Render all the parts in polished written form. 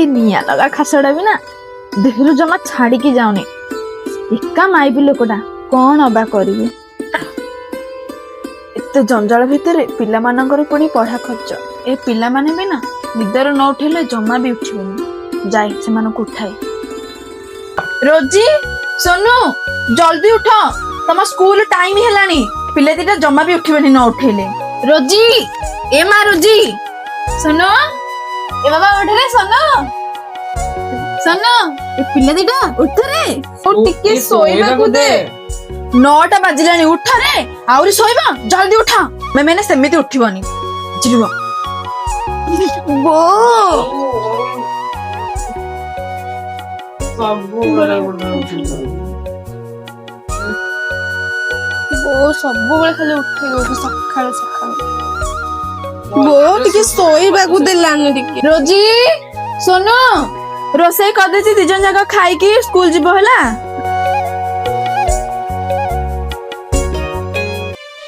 निया लगा खासड़ा भी ना देहरु जमा छाड़ी की जाऊनी एका माइबी लोकटा कौन अबा करिवे एते जंजाल भितर पिला मानकर पुणी पढ़ा खर्च ए पिला माने भी ना निदर न उठेले जमा भी उठिबनी जाई से मानको उठाई रोजी सोनू जल्दी उठ तम स्कूल टाइम हेलानी पिले दिटा जमा भी उठिबनी न उठेले रोजी ए मा रोजी सोनू ए बाबा उठ रे सोनू सोनू ए पिले दिटा उठ रे ओ टिके सोइबा को दे 9टा बाजिलानी उठ रे आउरी सोइबा जल्दी उठा मैंने सेमिति उठिबनी जिरबो बो सबु बेले खाली उठे रोजी सकाळ सकाळ बो टिके सोइबा को देलानी टिके रोजी सोनू रोसे कर देची दिजन जागा खाई की स्कूल जिबो हला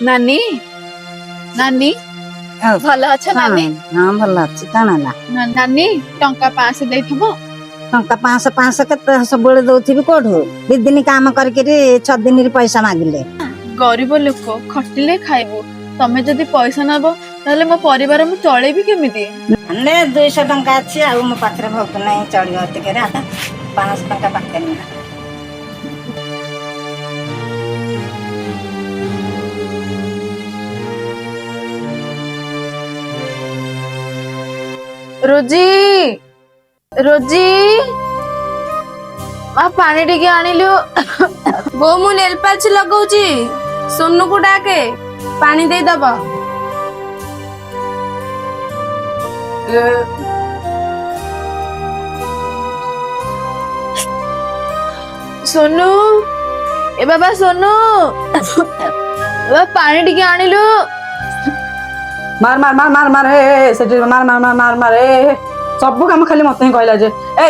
नानी नानी भला अच्छा नानी हां भला अछि काना ना नानी टंका 500 देथबो टंका 500 के सब बेले दउथिबी कोठो दि दिन काम करके रे 6 दिन रे पैसा मागिले गरीब लोक खटिले खाइबो तमे जदी पैसा नबो ताले मो परिवार मु चलेबी केमिति ने 200 टंका अछि आ मो पाखरे बहुत नै चलियो अते रे 500 टंका पाके नै रोजी रोजी आ पानी टिके आनिलु बो मु नेल पालिश लगाउची सोनू को डाके पानी दे दबा सोनू ए बाबा सोनू बाबा पानी टिके आनिलु मार मार मार मार मार हे सेठी मार मार मार मार मार ए सब काम खाली मते ही कहला जे ए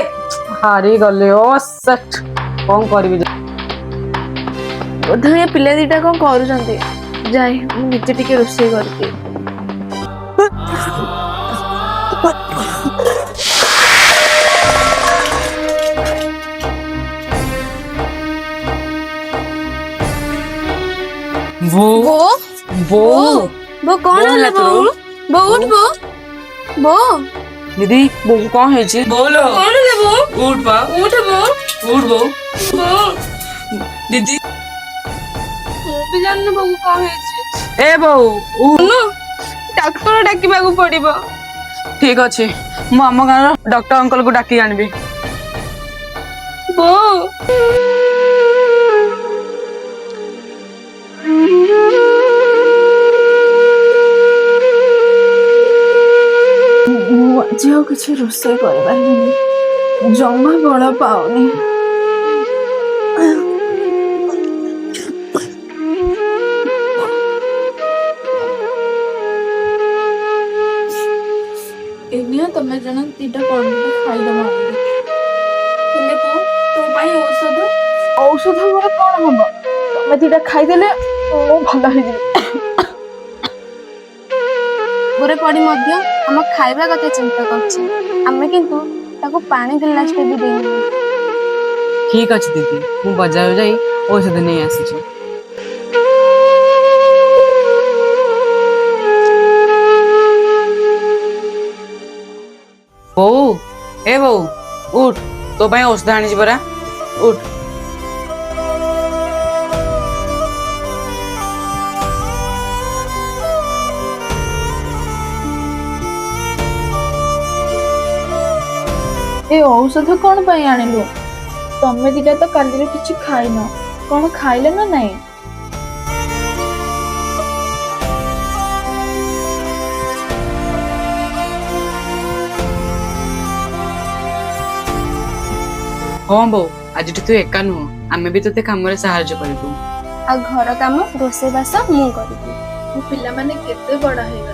हारी गले ओ सेट कोन करबी ओधे पिले दीटा कोन करू जंती जाई निचे टिके रोसे करके वो वो बो कौन है बो बो उठ बो बो दीदी वो कौन है जी बोलो कौन है बो उठ बा उठ बो बो बो दीदी भी जानने बो कौन है ए बहू सुनो डॉक्टर डाकिबा को पड़िबो ठीक अछि मु हम गाँव डॉक्टर अंकल को डाकी आनबी बो जो किसी रोसे कर जमा बड़ पाऊनी तमें जन तीटा कौन खाईदे औषध औषध मोर कौन हम तमें तीटा खाईदेले भल हो गोरे पड़ी मध्य हम खाइबा कथा चिंता करछि हमें किंतु ताको पानी गिलास भी देनी ठीक अछि दीदी मु बाजार जाई औषध नहीं आसी छी बो ए बो उठ तो भाई औषध आनी छी बरा उठ ए औषध कौन पाई आनिलु तमे दिटा तो काली किछि खाइनो कौन खाइले ना नहीं हाँ बो आज तू एका नुह आमे भी तोते काम रे सहायता करबू आ घर काम रोसे बास मु करबी पिला माने केते बड़ा है